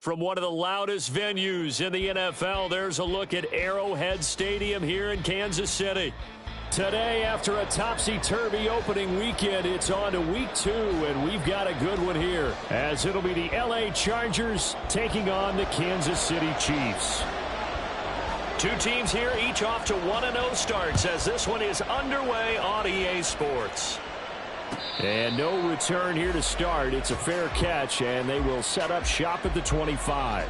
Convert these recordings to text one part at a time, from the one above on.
From one of the loudest venues in the NFL, there's a look at Arrowhead Stadium here in Kansas City. Today, after a topsy-turvy opening weekend, it's on to week 2, and we've got a good one here, as it'll be the LA Chargers taking on the Kansas City Chiefs. Two teams here, each off to 1-0 starts, as this one is underway on EA Sports. And no return here to start. It's a fair catch, and they will set up shop at the 25.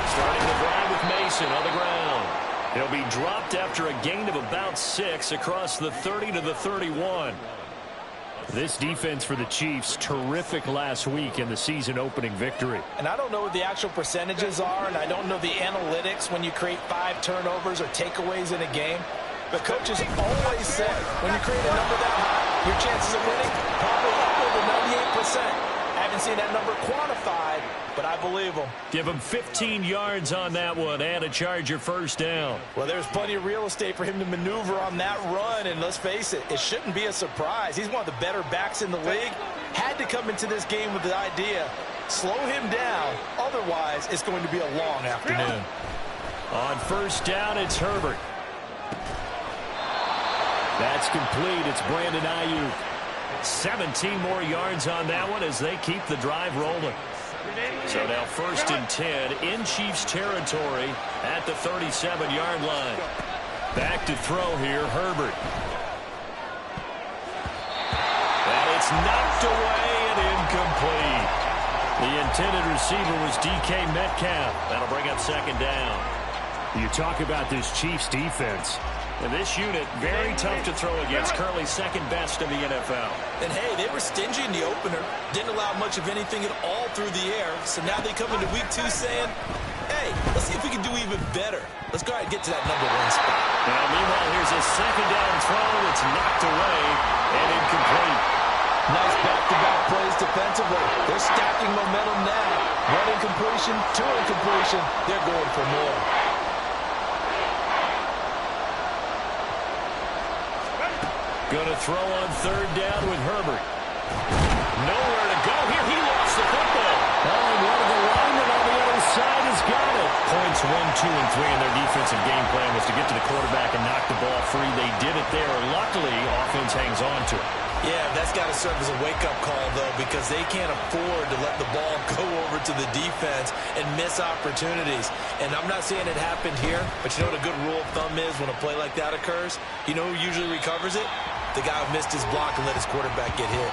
Starting the drive with Mason on the ground. He'll be dropped after a gain of about 6 across the 30 to the 31. This defense for the Chiefs, terrific last week in the season-opening victory. And I don't know what the actual percentages are, and I don't know the analytics when you create 5 turnovers or takeaways in a game. But coaches always said when you create a number that high, your chances of winning probably up over 98%. I haven't seen that number quantified, but I believe them. Give them 15 yards on that one and a Charger first down. Well, there's plenty of real estate for him to maneuver on that run, and let's face it, it shouldn't be a surprise. He's one of the better backs in the league. Had to come into this game with the idea, slow him down, otherwise it's going to be a long afternoon. On first down, it's Herbert. That's complete. It's Brandon Ayuk. 17 more yards on that one as they keep the drive rolling. So now first and 10 in Chiefs territory at the 37-yard line. Back to throw here, Herbert. And it's knocked away and incomplete. The intended receiver was DK Metcalf. That'll bring up second down. You talk about this Chiefs defense. And this unit, very tough to throw against, currently second best in the NFL. And hey, they were stingy in the opener. Didn't allow much of anything at all through the air. So now they come into week 2 saying, hey, let's see if we can do even better. Let's go ahead and get to that number 1 spot. Now, meanwhile, here's a second down throw that's knocked away and incomplete. Nice back-to-back plays defensively. They're stacking momentum now. 1 incompletion, 2 incompletion. They're going for more. Going to throw on third down with Herbert. Nowhere to go here. He lost the football. Oh, and one of the linemen on the other side has got it. Points 1, 2, and 3 in their defensive game plan was to get to the quarterback and knock the ball free. They did it there. Luckily, offense hangs on to it. Yeah, that's got to serve as a wake-up call, though, because they can't afford to let the ball go over to the defense and miss opportunities. And I'm not saying it happened here, but you know what a good rule of thumb is when a play like that occurs? You know who usually recovers it? The guy who missed his block and let his quarterback get hit.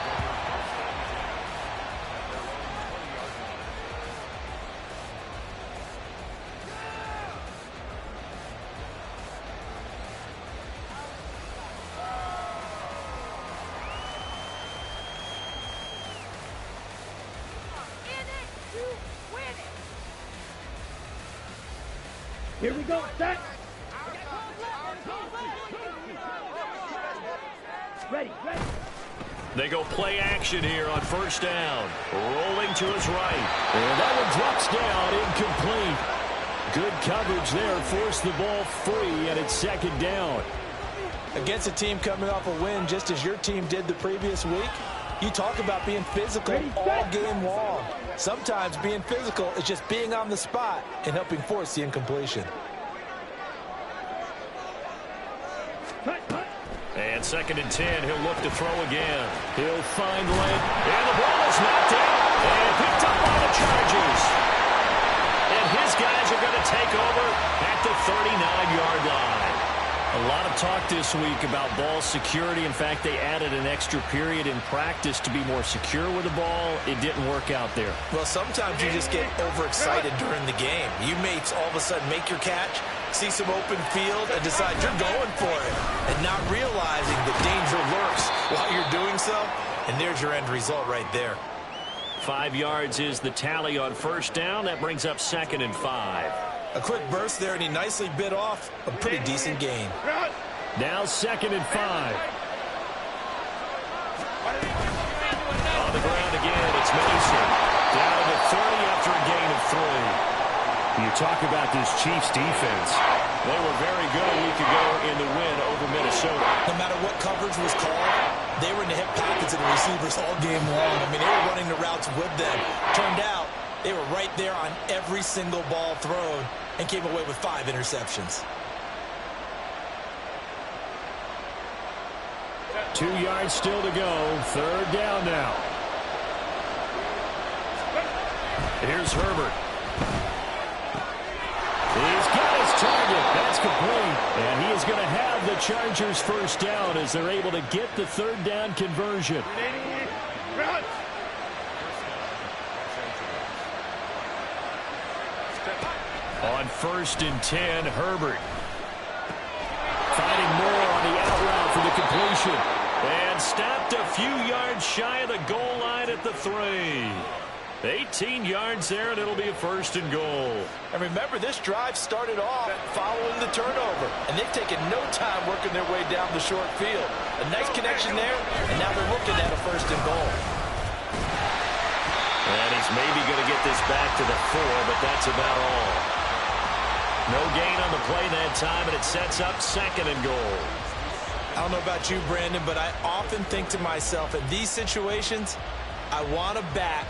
Here we go, set. Ready. They go play action here on first down. Rolling to his right. And that one drops down, incomplete. Good coverage there. Forced the ball free, and it's second down. Against a team coming off a win just as your team did the previous week, you talk about being physical all game long. Sometimes being physical is just being on the spot and helping force the incompletion. And second and 10, he'll look to throw again. He'll find length, and the ball is knocked out and picked up by the Chargers. And his guys are going to take over at the 39-yard line. A lot of talk this week about ball security. In fact, they added an extra period in practice to be more secure with the ball. It didn't work out there. Well, sometimes you just get overexcited during the game. You may all of a sudden make your catch, see some open field, and decide you're going for it, and not realizing the danger lurks while you're doing so. And there's your end result right there. 5 yards is the tally on first down. That brings up second and 5. A quick burst there, and he nicely bit off a pretty decent gain. Now second and 5. On the ground again, it's Mason. Down to 30 after a gain of three. You talk about this Chiefs defense. They were very good a week ago in the win over Minnesota. No matter what coverage was called, they were in the hip pockets of the receivers all game long. I mean, they were running the routes with them. Turned out they were right there on every single ball thrown and came away with 5 interceptions. 2 yards still to go. Third down now. Here's Herbert. He's got his target. That's complete. And he is going to have the Chargers first down as they're able to get the third down conversion. On 1st and 10, Herbert. Finding more on the out route for the completion. And stopped a few yards shy of the goal line at the 3. 18 yards there, and it'll be a 1st and goal. And remember, this drive started off following the turnover, and they've taken no time working their way down the short field. A nice connection there, and now they're looking at a 1st and goal. And he's maybe going to get this back to the 4, but that's about all. No gain on the play that time, and it sets up 2nd and goal. I don't know about you, Brandon, but I often think to myself, in these situations, I want a back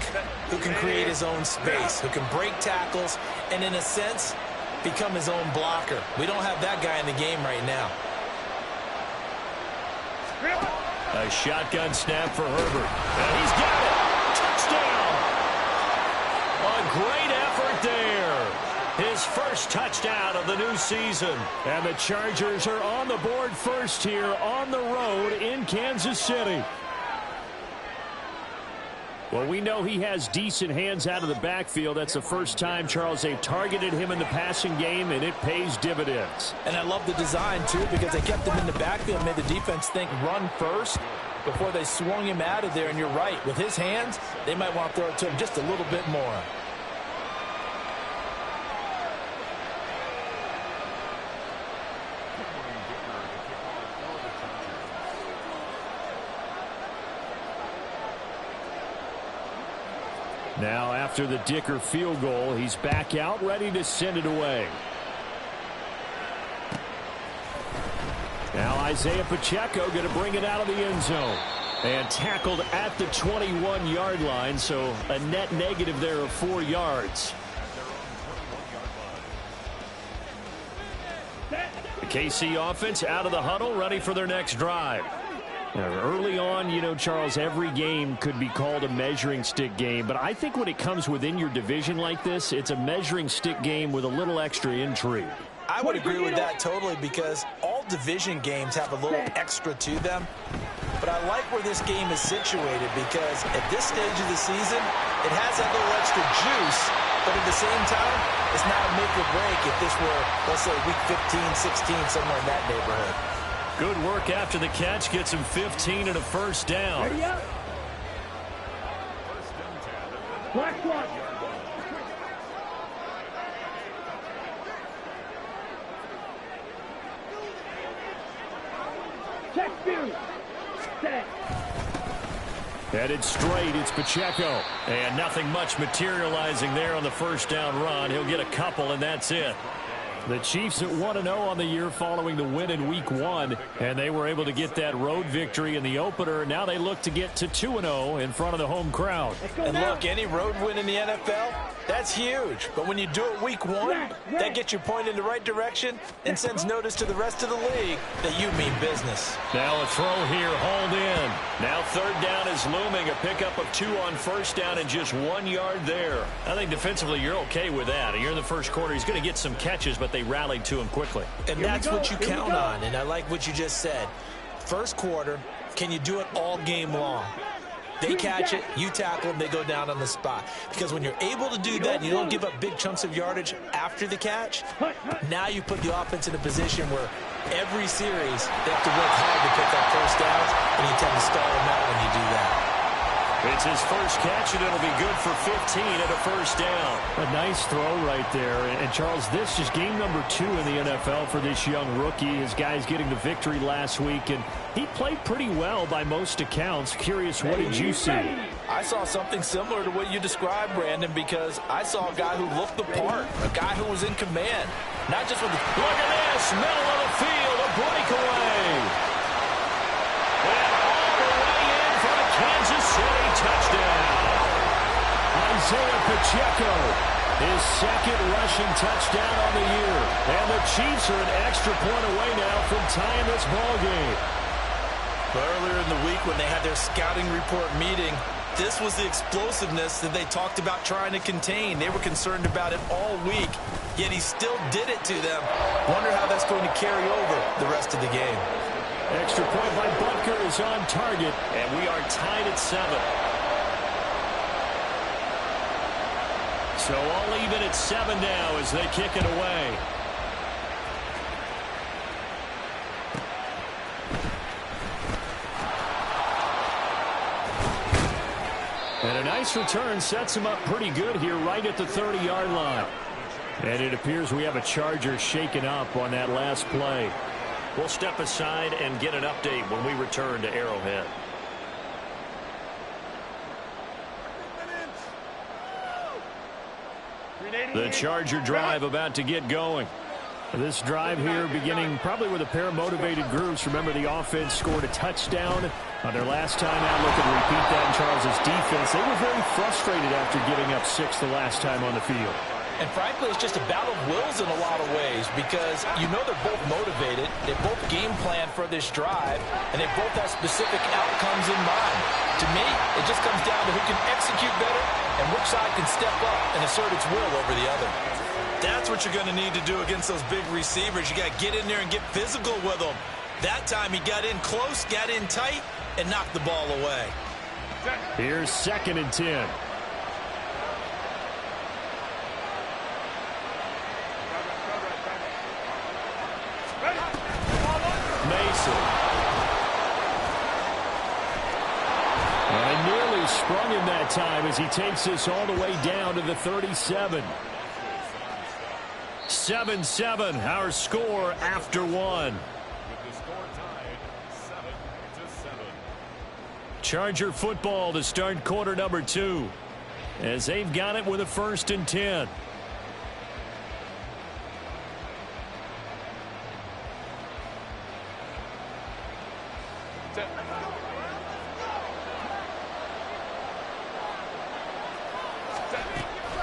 who can create his own space, who can break tackles, and in a sense, become his own blocker. We don't have that guy in the game right now. A shotgun snap for Herbert. And he's got it. Touchdown. A great effort there. His first touchdown of the new season. And the Chargers are on the board first here on the road in Kansas City. Well, we know he has decent hands out of the backfield. That's the first time, Charles, they've targeted him in the passing game, and it pays dividends. And I love the design, too, because they kept him in the backfield, made the defense think run first before they swung him out of there. And you're right, with his hands, they might want to throw it to him just a little bit more. Now, after the Dicker field goal, he's back out, ready to send it away. Now, Isaiah Pacheco going to bring it out of the end zone. And tackled at the 21-yard line, so a net negative there of 4 yards. The KC offense out of the huddle, ready for their next drive. Early on, you know, Charles, every game could be called a measuring stick game. But I think when it comes within your division like this, it's a measuring stick game with a little extra intrigue. I would agree with that totally because all division games have a little extra to them. But I like where this game is situated because at this stage of the season, it has that little extra juice. But at the same time, it's not a make or break if this were, let's say, week 15, 16, somewhere in that neighborhood. Good work after the catch. Gets him 15 and a first down. Ready up. Black one. Check view. Set. Headed straight, it's Pacheco. And nothing much materializing there on the first down run. He'll get a couple, and that's it. The Chiefs at 1-0 on the year following the win in Week 1, and they were able to get that road victory in the opener. Now they look to get to 2-0 in front of the home crowd. And look, any road win in the NFL, that's huge. But when you do it Week 1, that gets you pointed in the right direction and sends notice to the rest of the league that you mean business. Now a throw here, hauled in. Now third down is looming, a pickup of 2 on first down and just 1 yard there. I think defensively you're okay with that. You're in the first quarter. He's going to get some catches, but they rallied to him quickly. And that's what you count on, and I like what you just said. First quarter, can you do it all game long? They catch it, you tackle them, they go down on the spot. Because when you're able to do that and you don't give up big chunks of yardage after the catch, now you put the offense in a position where every series they have to work hard to pick up first downs, and you tend to stall them out when you do that. It's his first catch, and it'll be good for 15 and a first down. A nice throw right there. And, Charles, this is game number 2 in the NFL for this young rookie. His guys getting the victory last week, and he played pretty well by most accounts. Curious, what did you see? I saw something similar to what you described, Brandon, because I saw a guy who looked the part, a guy who was in command. Not just with the... Look at this, middle of the field, a breakaway. And all the way in for the Kansas City touchdown. Isaiah Pacheco, his second rushing touchdown on the year. And the Chiefs are an extra point away now from tying this ball game. Earlier in the week when they had their scouting report meeting, this was the explosiveness that they talked about trying to contain. They were concerned about it all week, yet he still did it to them. Wonder how that's going to carry over the rest of the game. Extra point by Butker is on target, and we are tied at 7. So all even at 7 now as they kick it away. And a nice return sets him up pretty good here right at the 30-yard line. And it appears we have a Charger shaken up on that last play. We'll step aside and get an update when we return to Arrowhead. The Charger drive about to get going. This drive here beginning probably with a pair of motivated groups. Remember, the offense scored a touchdown on their last time out. Looking to repeat that in Charles' defense. They were very frustrated after giving up 6 the last time on the field. And frankly, it's just a battle of wills in a lot of ways because you know they're both motivated. They both game plan for this drive, and they both have specific outcomes in mind. To me, it just comes down to who can execute better and which side can step up and assert its will over the other. That's what you're going to need to do against those big receivers. You got to get in there and get physical with them. That time he got in close, got in tight, and knocked the ball away. Here's 2nd and 10. Mason. And nearly sprung him that time as he takes this all the way down to the 37. 7-7, our score after 1. Charger football to start quarter number 2 as they've got it with a 1st and 10.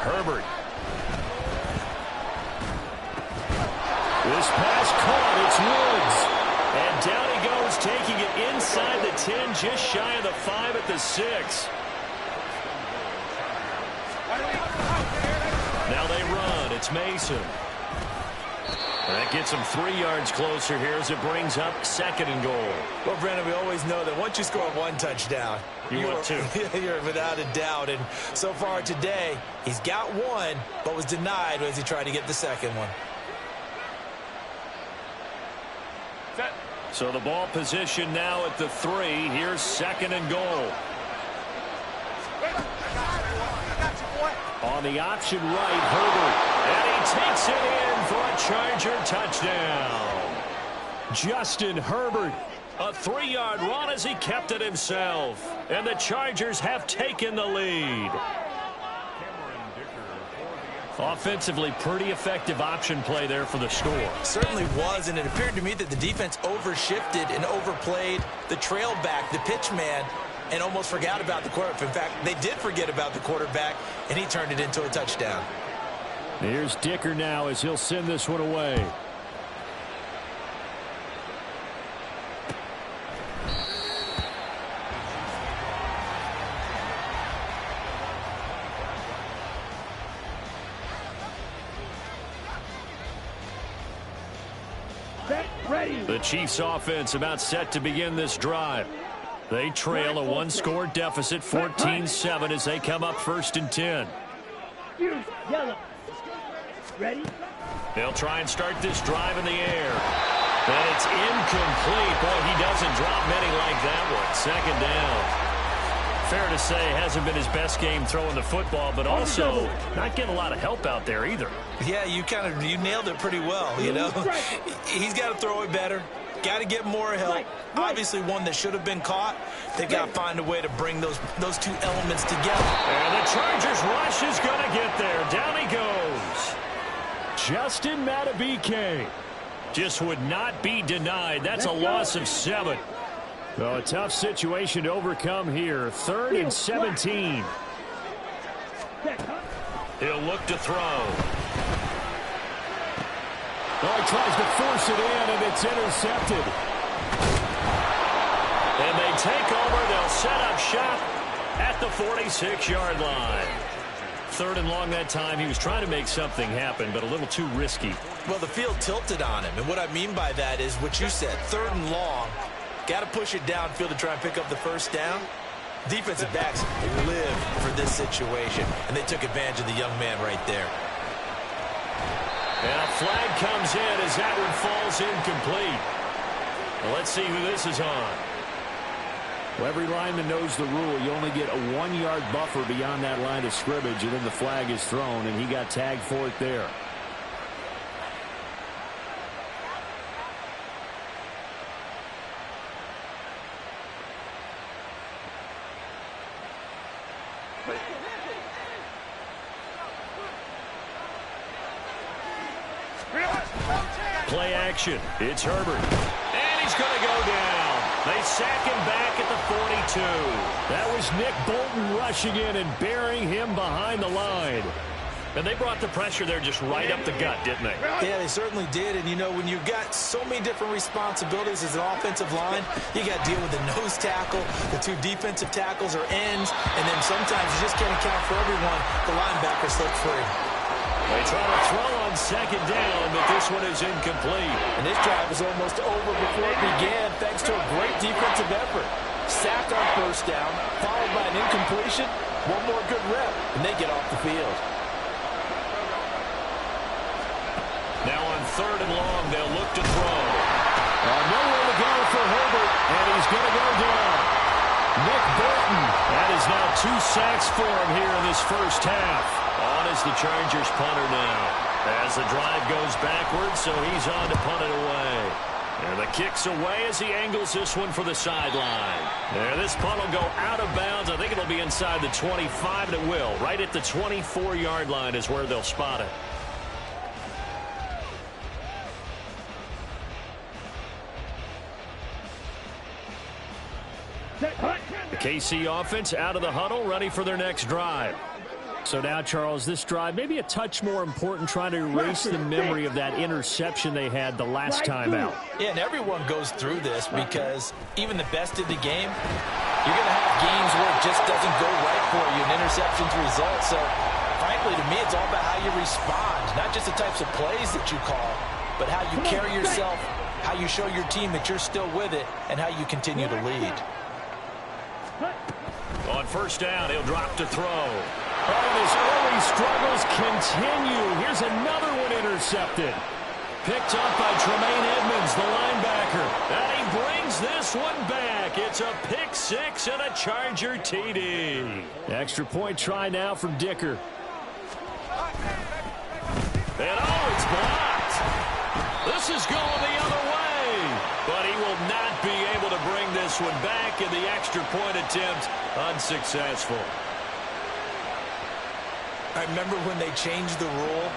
Herbert. This pass caught. It's Woods. And down he goes, taking it inside the 10, just shy of the 5 at the 6. Now they run. It's Mason. That gets him 3 yards closer here as it brings up 2nd and goal. Well, Brandon, we always know that once you score 1 touchdown, you're 2. You're without a doubt. And so far today, he's got 1, but was denied as he tried to get the 2nd one. So the ball position now at the 3. Here's 2nd and goal. On the option right, Herbert. And he takes it in for a Charger touchdown. Justin Herbert, a 3-yard run as he kept it himself. And the Chargers have taken the lead. Offensively, pretty effective option play there for the score. Certainly was, and it appeared to me that the defense overshifted and overplayed the trail back, the pitch man, and almost forgot about the quarterback. In fact, they did forget about the quarterback, and he turned it into a touchdown. Here's Dicker now as he'll send this one away. The Chiefs offense about set to begin this drive. They trail a 1-score deficit, 14-7 as they come up 1st and 10. Yellow. Ready? They'll try and start this drive in the air. And it's incomplete. Boy, he doesn't drop many like that one. 2nd down. fair to say hasn't been his best game throwing the football, but also not getting a lot of help out there either. Yeah, you nailed it pretty well, you know. He's got to throw it better. Got to get more help. Obviously one that should have been caught. They've got to find a way to bring those two elements together. And the Chargers rush is going to get there. Down he goes. Justin Madubuike just would not be denied. That's a loss of 7. Well, a tough situation to overcome here. 3rd and 17. He'll look to throw. Oh, he tries to force it in, and it's intercepted. And they take over. They'll set up shop at the 46-yard line. 3rd and long that time. He was trying to make something happen, but a little too risky. Well, the field tilted on him, and what I mean by that is what you said. 3rd and long. Got to push it downfield to try and pick up the first down. Defensive backs live for this situation, and they took advantage of the young man right there. And a flag comes in as that one falls incomplete. Well, let's see who this is on. Well, every lineman knows the rule. You only get a 1-yard buffer beyond that line of scrimmage, and then the flag is thrown, and he got tagged for it there. Play action. It's Herbert. And he's going to go down. They sack him back at the 42. That was Nick Bolton rushing in and burying him behind the line. And they brought the pressure there just right up the gut, didn't they? Yeah, they certainly did. And, you know, when you've got so many different responsibilities as an offensive line, you got to deal with the nose tackle, the 2 defensive tackles or ends, and then sometimes you just can't account for everyone. The linebacker slips free. They try to throw on 2nd down, but this one is incomplete. And this drive was almost over before it began thanks to a great defensive effort. Sack on 1st down, followed by an incompletion. One more good rep, and they get off the field. Now on 3rd and long, they'll look to throw. Nowhere to go for Herbert, and he's going to go down. Nick Bolton, that is now 2 sacks for him here in this first half. On is the Chargers punter now. As the drive goes backwards, so he's on to punt it away. And the kick's away as he angles this one for the sideline. And this punt will go out of bounds. I think it'll be inside the 25, and it will. Right at the 24-yard line is where they'll spot it. The KC offense out of the huddle, ready for their next drive. So now, Charles, this drive maybe a touch more important, trying to erase the memory of that interception they had the last time out. Yeah, and everyone goes through this because even the best in the game, you're going to have games where it just doesn't go right for you, and interceptions result. So, frankly, to me, it's all about how you respond, not just the types of plays that you call, but how you carry yourself, how you show your team that you're still with it, and how you continue to lead. On 1st down, he'll drop to throw. Oh, his early struggles continue. Here's another one intercepted. Picked up by Tremaine Edmonds, the linebacker. And he brings this one back. It's a pick 6 and a Charger TD. Extra point try now from Dicker. And oh, it's blocked. This is going the other way. But he will not be able to bring this one back, and the extra point attempt unsuccessful. I remember when they changed the rule,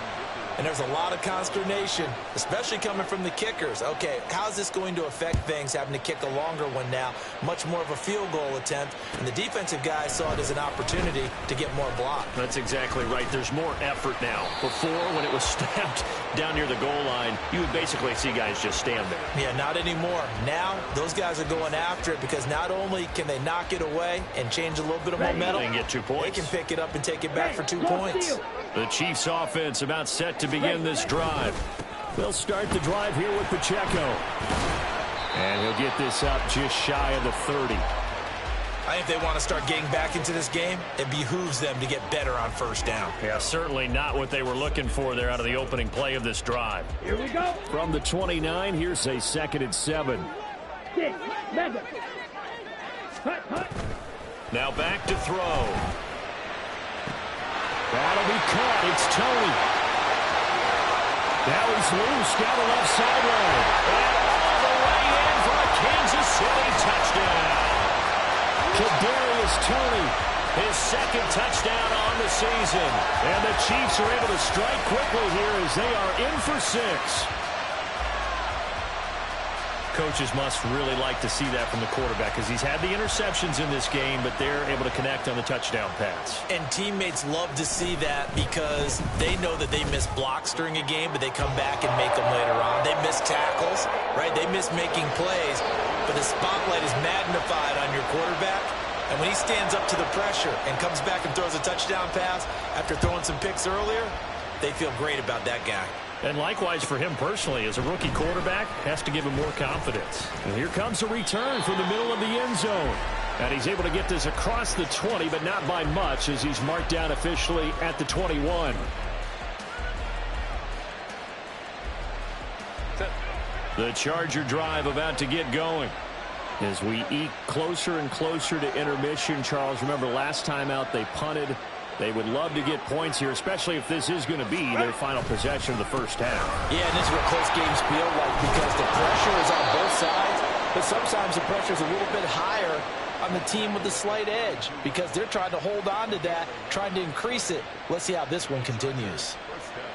and there's a lot of consternation, especially coming from the kickers. Okay, how's this going to affect things, having to kick a longer one now, much more of a field goal attempt, and the defensive guys saw it as an opportunity to get more block. That's exactly right. There's more effort now. Before, when it was snapped down near the goal line, you would basically see guys just stand there. Yeah, not anymore. Now, those guys are going after it because not only can they knock it away and change a little bit of momentum, they can get 2 points. They can pick it up and take it back for 2 points. The Chiefs offense about set to begin this drive. They'll start the drive here with Pacheco. And he'll get this up just shy of the 30. I think they want to start getting back into this game. It behooves them to get better on 1st down. Yeah, certainly not what they were looking for there out of the opening play of this drive. Here we go. From the 29, here's a 2nd and 7. Now back to throw. That'll be caught. It's Tony. Now he's loose down the left sideline. And all the way in for a Kansas City touchdown. Kadarius Toney, his second touchdown on the season. And the Chiefs are able to strike quickly here as they are in for 6. Coaches must really like to see that from the quarterback because he's had the interceptions in this game, but they're able to connect on the touchdown pass. And teammates love to see that because they know that they miss blocks during a game, but they come back and make them later on. They miss tackles, right? They miss making plays, but the spotlight is magnified on your quarterback. And when he stands up to the pressure and comes back and throws a touchdown pass after throwing some picks earlier, they feel great about that guy. And likewise for him personally, as a rookie quarterback, has to give him more confidence. And here comes a return from the middle of the end zone. And he's able to get this across the 20, but not by much, as he's marked down officially at the 21. The Charger drive about to get going. As we eke closer and closer to intermission, Charles, remember last time out they punted. They would love to get points here, especially if this is going to be their final possession of the first half. Yeah, and this is what close games feel like because the pressure is on both sides, but sometimes the pressure is a little bit higher on the team with the slight edge because they're trying to hold on to that, trying to increase it. Let's see how this one continues.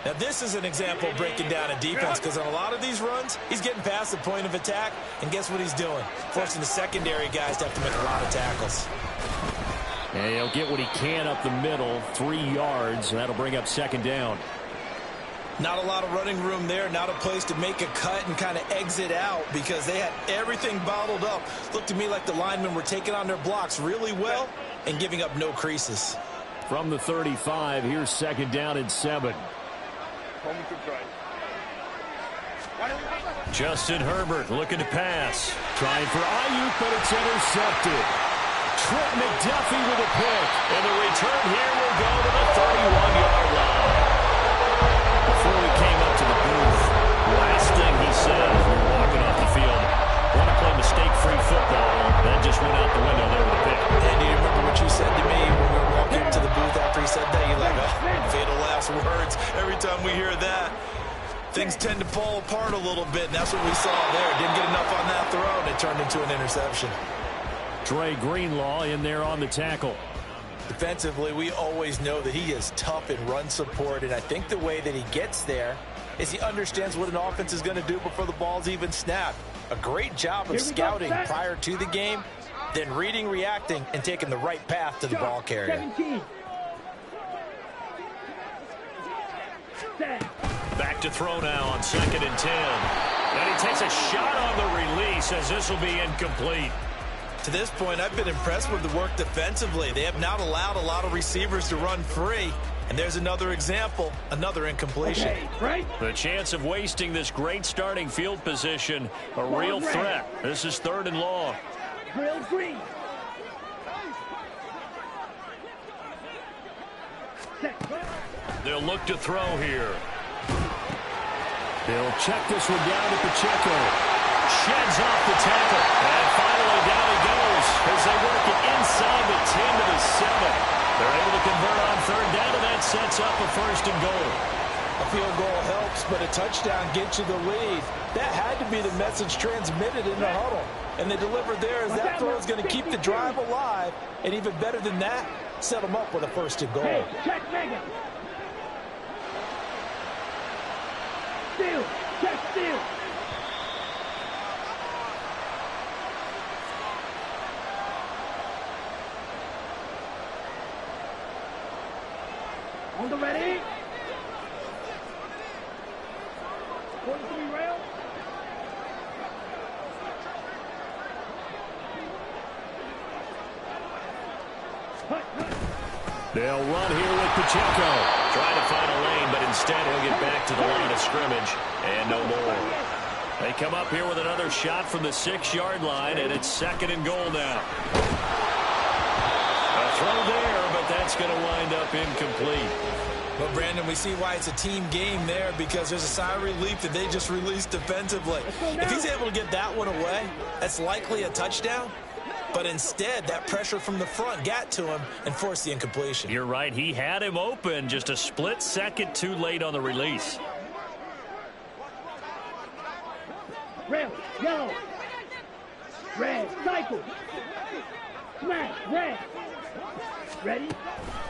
Now, this is an example of breaking down a defense because on a lot of these runs, he's getting past the point of attack, and guess what he's doing? Forcing the secondary guys to have to make a lot of tackles. And he'll get what he can up the middle, 3 yards. That'll bring up second down. Not a lot of running room there, not a place to make a cut and kind of exit out because they had everything bottled up. Looked to me like the linemen were taking on their blocks really well and giving up no creases. From the 35, here's second down and 7. Justin Herbert looking to pass. Trying for Ayuk, but it's intercepted. Trent McDuffie with a pick. And the return here will go to the 31-yard line. Before we came up to the booth, last thing he said as we were walking off the field, want to play mistake-free football. That just went out the window there with a pick. And do you remember what you said to me when we were walking to the booth after he said that? You're like, oh, fatal last words. Every time we hear that, things tend to fall apart a little bit, and that's what we saw there. Didn't get enough on that throw, and it turned into an interception. Dre Greenlaw in there on the tackle. Defensively, we always know that he is tough in run support, and I think the way that he gets there is he understands what an offense is going to do before the ball's even snapped. A great job of scouting prior to the game, then reading, reacting, and taking the right path to the ball carrier. 17. Back to throw now on 2nd and 10. And he takes a shot on the release as this will be incomplete. To this point, I've been impressed with the work defensively. They have not allowed a lot of receivers to run free. And there's another example, another incompletion. Okay, right. The chance of wasting this great starting field position, a real threat. This is 3rd and long. Drill green. Set. They'll look to throw here. They'll check this one down to Pacheco. Sheds off the tackle. And finally down he goes as they work it inside the 10 to the 7. They're able to convert on 3rd down, and that sets up a 1st and goal. A field goal helps, but a touchdown gets you the lead. That had to be the message transmitted in the huddle. And they delivered there as that throw is going to keep the drive alive. And even better than that, set them up with a 1st and goal. Hey, check Megan. Steal. Check steal. On the ready. 43 rail. They'll run here with Pacheco. Trying to find a lane, but instead he'll get back to the line of scrimmage. And no more. They come up here with another shot from the 6-yard line, and it's 2nd and goal now. A throw there, but that's going to wind up incomplete. But, Brandon, we see why it's a team game there because there's a sigh of relief that they just released defensively. If he's able to get that one away, that's likely a touchdown. But instead, that pressure from the front got to him and forced the incompletion. You're right. He had him open, just a split second too late on the release. Red, yellow. Red, cycle. Smash, red. Ready?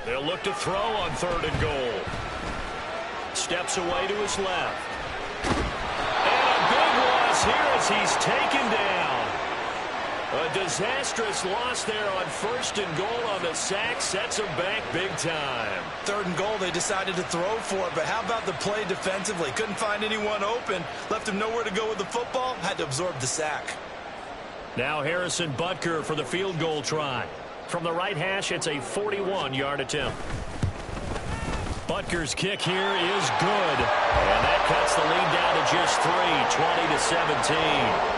They'll look to throw on 3rd and goal. Steps away to his left. And a big loss here as he's taken down. A disastrous loss there on 1st and goal on the sack. Sets him back big time. 3rd and goal, they decided to throw for it. But how about the play defensively? Couldn't find anyone open. Left him nowhere to go with the football. Had to absorb the sack. Now Harrison Butker for the field goal try. From the right hash, it's a 41-yard attempt. Butker's kick here is good. And that cuts the lead down to just 3,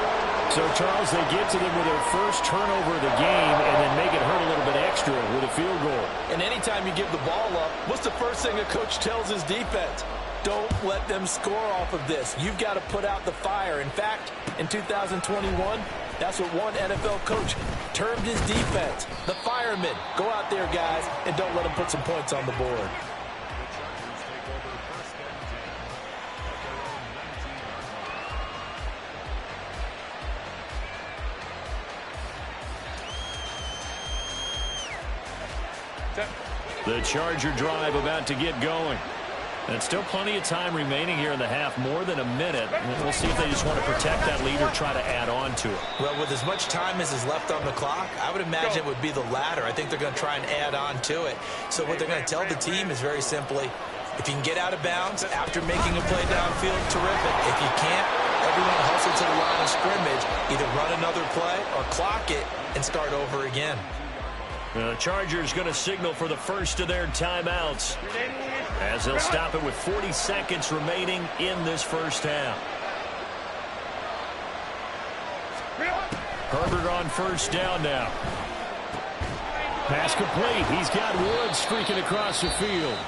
20-17. So, Charles, they get to them with their first turnover of the game and then make it hurt a little bit extra with a field goal. And anytime you give the ball up, what's the first thing a coach tells his defense? Don't let them score off of this. You've got to put out the fire. In fact, in 2021, that's what one NFL coach termed his defense. The firemen. Go out there, guys, and don't let them put some points on the board. The Charger drive about to get going. And still plenty of time remaining here in the half, more than a minute. We'll see if they just want to protect that lead or try to add on to it. Well, with as much time as is left on the clock, I would imagine it would be the latter. I think they're going to try and add on to it. So what they're going to tell the team is very simply, if you can get out of bounds after making a play downfield, terrific. If you can't, everyone hustle to the line of scrimmage, either run another play or clock it and start over again. The Chargers going to signal for the first of their timeouts as they'll stop it with 40 seconds remaining in this first half. Herbert on first down now. Pass complete. He's got Woods streaking across the field.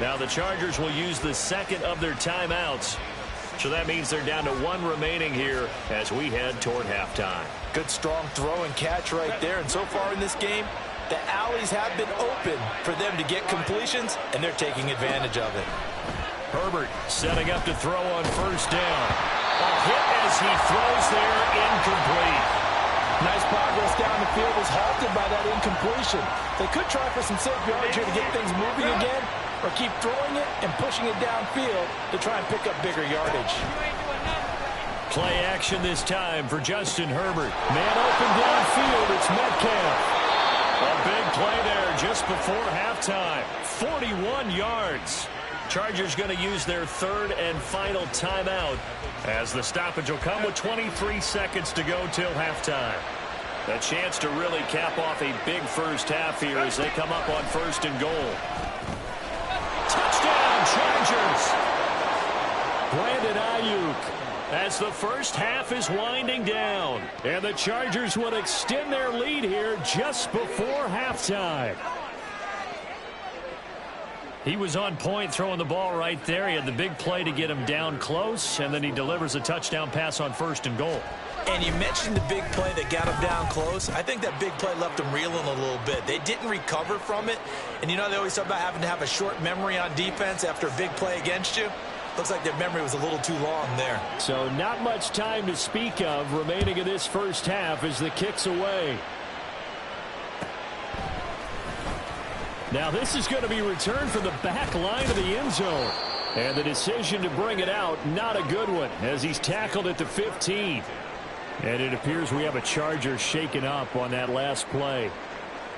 Now the Chargers will use the second of their timeouts. So that means they're down to 1 remaining here as we head toward halftime. Good strong throw and catch right there. And so far in this game, the alleys have been open for them to get completions, and they're taking advantage of it. Herbert setting up to throw on first down. A hit as he throws there, incomplete. Nice progress down the field was halted by that incompletion. They could try for some safe yards here to get things moving again, or keep throwing it and pushing it downfield to try and pick up bigger yardage. Play action this time for Justin Herbert. Man open downfield, it's Metcalf. A big play there just before halftime. 41 yards. Chargers going to use their third and final timeout as the stoppage will come with 23 seconds to go till halftime. A chance to really cap off a big first half here as they come up on first and goal. Touchdown, Chargers! Brandon Ayuk. As the first half is winding down. And the Chargers will extend their lead here just before halftime. He was on point throwing the ball right there. He had the big play to get him down close, and then he delivers a touchdown pass on first and goal. And you mentioned the big play that got him down close. I think that big play left him reeling a little bit. They didn't recover from it. And you know they always talk about having to have a short memory on defense after a big play against you. Looks like their memory was a little too long there. So not much time to speak of remaining in this first half as the kick's away. Now this is going to be returned from the back line of the end zone. And the decision to bring it out, not a good one, as he's tackled at the 15. And it appears we have a Charger shaken up on that last play.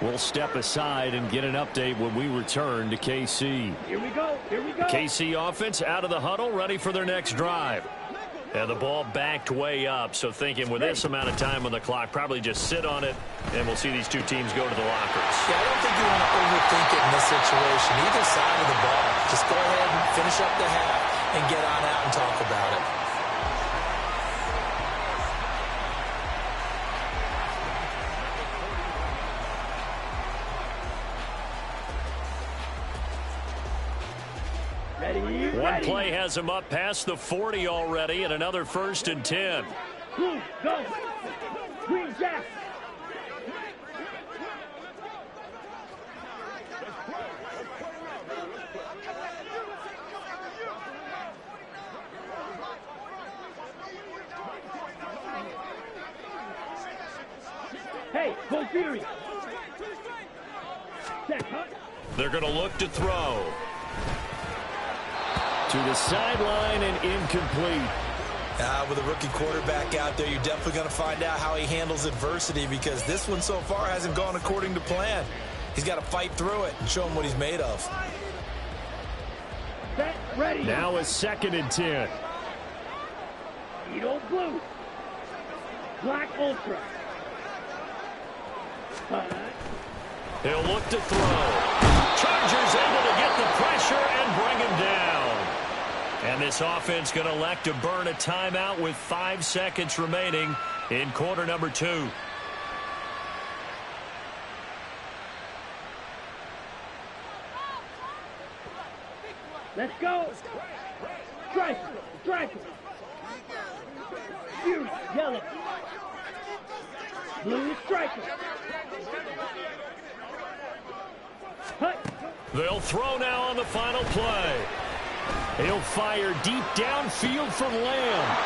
We'll step aside and get an update when we return to KC. Here we go. Here we go. KC offense out of the huddle, ready for their next drive. And the ball backed way up, so thinking with this amount of time on the clock, probably just sit on it, and we'll see these two teams go to the lockers. Yeah, I don't think you want to overthink it in this situation. Either side of the ball. Just go ahead and finish up the half and get on out and talk about it. One play has him up past the 40 already, and another 1st and 10. Go. Green Jack. Hey, go Fury. Set, huh? They're going to look to throw. To the sideline and incomplete. With a rookie quarterback out there, you're definitely going to find out how he handles adversity, because this one so far hasn't gone according to plan. He's got to fight through it and show him what he's made of. Set, ready. Now a 2nd and 10. Edo blue. Black ultra. He'll look to throw. Chargers able to get the pressure and bring him down. And this offense going to elect to burn a timeout with 5 seconds remaining in quarter number 2. Let's go. Strike. Strike. Fury, yellow. Blue striker. Hut. They'll throw now on the final play. He'll fire deep downfield from Lamb.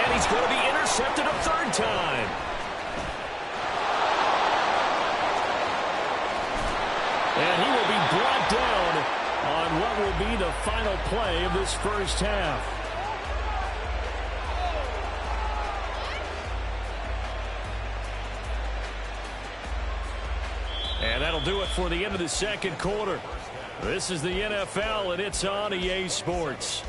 And he's going to be intercepted a 3rd time. And he will be brought down on what will be the final play of this first half. And that'll do it for the end of the 2nd quarter. This is the NFL, and it's on EA Sports.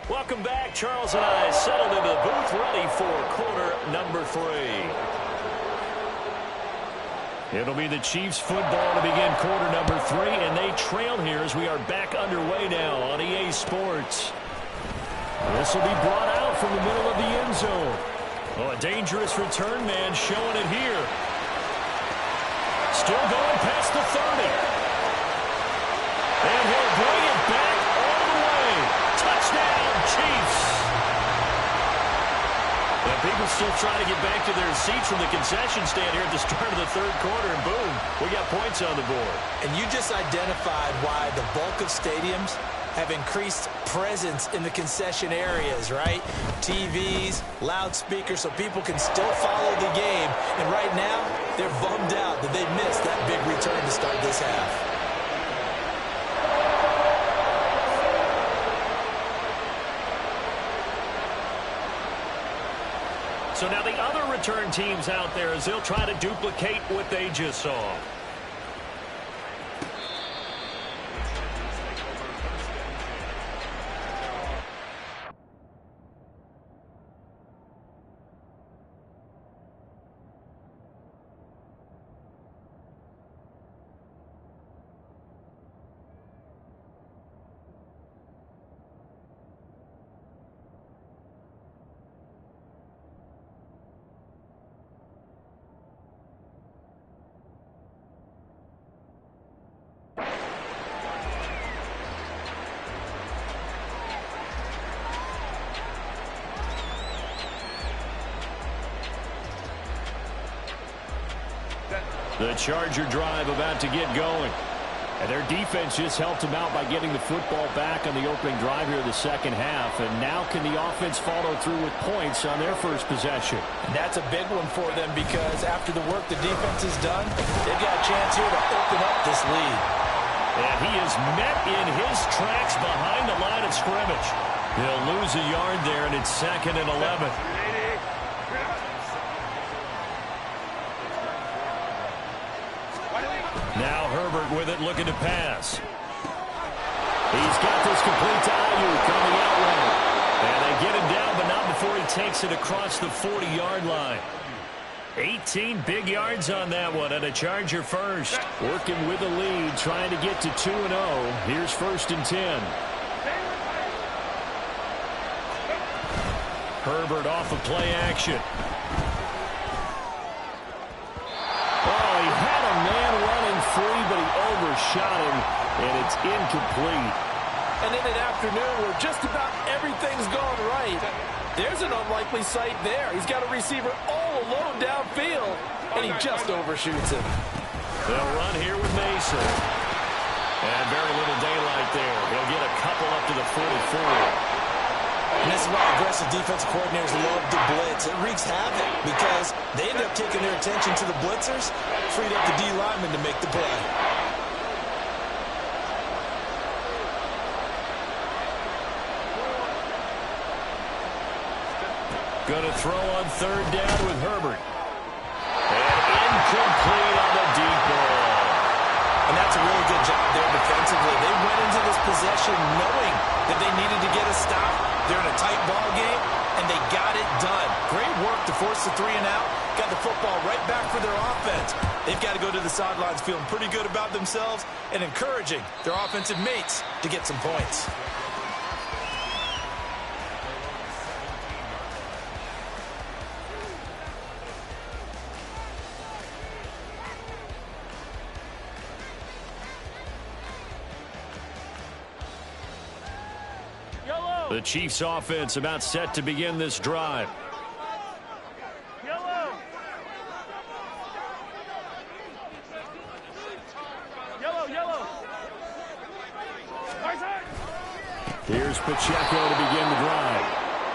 Welcome back. Charles and I settled into the booth, ready for quarter number 3. It'll be the Chiefs football to begin quarter number 3, and they trail here as we are back underway now on EA Sports. This will be brought out from the middle of the end zone. Oh, a dangerous return man showing it here. Still going past the 30. And he'll bring it back all the way. Touchdown, Chiefs. And people still trying to get back to their seats from the concession stand here at the start of the 3rd quarter, and boom, we got points on the board. And you just identified why the bulk of stadiums have increased presence in the concession areas, right? TVs, loudspeakers, so people can still follow the game. And right now, they're bummed out that they missed that big return to start this half. So now the other return teams out there as they'll try to duplicate what they just saw. The Charger drive about to get going. And their defense just helped them out by getting the football back on the opening drive here in the 2nd half. And now can the offense follow through with points on their first possession? And that's a big one for them, because after the work the defense has done, they've got a chance here to open up this lead. And he is met in his tracks behind the line of scrimmage. He'll lose a yard there, and it's 2nd and 11. Now Herbert with it, looking to pass. He's got this complete to Ayuk on the outrun. And they get him down, but not before he takes it across the 40-yard line. 18 big yards on that one, and a Charger first. Working with the lead, trying to get to 2-0. Here's 1st and 10. Herbert off of play action. Oh, he had a man running free, but he overshot him, and it's incomplete. And in an afternoon where just about everything's gone right, there's an unlikely sight there. He's got a receiver all load downfield, and he just overshoots him. They'll run here with Mason. And very little daylight there. He'll get a couple up to the 44. And this is why aggressive defensive coordinators love to blitz. It wreaks havoc because they end up taking their attention to the blitzers, freed up the D lineman to make the play. Going to throw on third down with Herbert. And incomplete on the deep ball. And that's a really good job there defensively. They went into this possession knowing that they needed to get a stop. They're in a tight ball game, and they got it done. Great work to force the 3 and out. Got the football right back for their offense. They've got to go to the sidelines feeling pretty good about themselves and encouraging their offensive mates to get some points. The Chiefs offense about set to begin this drive. Yellow. Yellow, yellow. Here's Pacheco to begin the drive.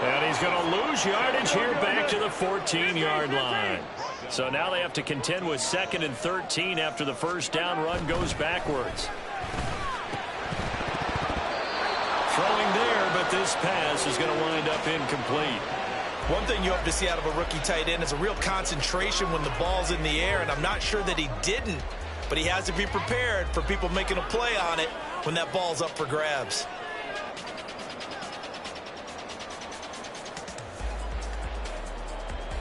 And he's going to lose yardage here back to the 14-yard line. So now they have to contend with 2nd and 13 after the first down run goes backwards. Throwing there, but this pass is going to wind up incomplete. One thing you hope to see out of a rookie tight end is a real concentration when the ball's in the air, and I'm not sure that he didn't, but he has to be prepared for people making a play on it when that ball's up for grabs.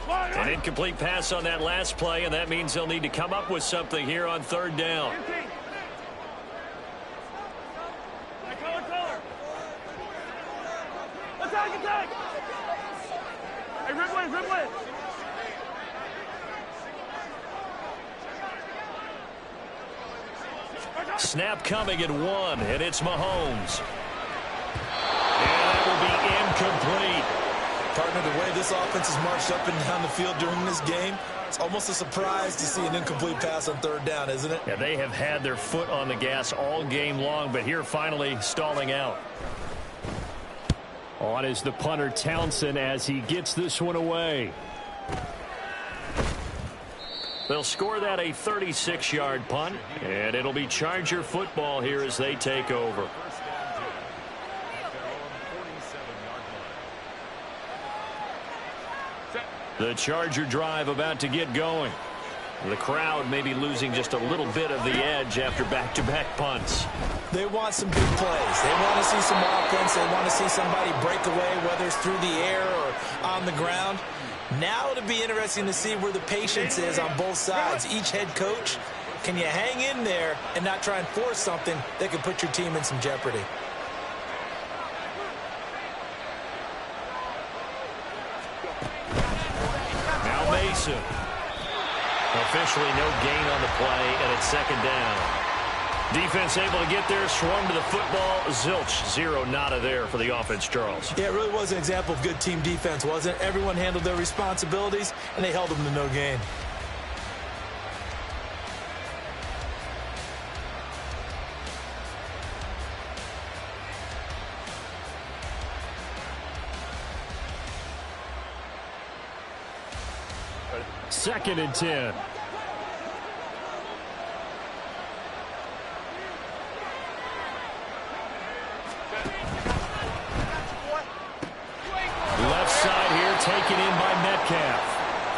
An incomplete pass on that last play, and that means they'll need to come up with something here on third down. Attack! Hey, Ripley! Snap coming at 1, and it's Mahomes. And that will be incomplete. Partner, the way this offense has marched up and down the field during this game, it's almost a surprise to see an incomplete pass on third down, isn't it? Yeah, they have had their foot on the gas all game long, but here finally stalling out. On is the punter Townsend as he gets this one away. They'll score that a 36-yard punt, and it'll be Charger football here as they take over. The Charger drive about to get going. The crowd may be losing just a little bit of the edge after back-to-back punts. They want some big plays. They want to see some offense. They want to see somebody break away, whether it's through the air or on the ground. Now it'll be interesting to see where the patience is on both sides. Each head coach, can you hang in there and not try and force something that could put your team in some jeopardy? Now Mason. Officially no gain on the play, and it's 2nd down. Defense able to get there, swarm to the football. Zilch, 0 nada there for the offense, Charles. Yeah, it really was an example of good team defense, wasn't it? Everyone handled their responsibilities, and they held them to no gain. Second and 10. Left side here taken in by Metcalf.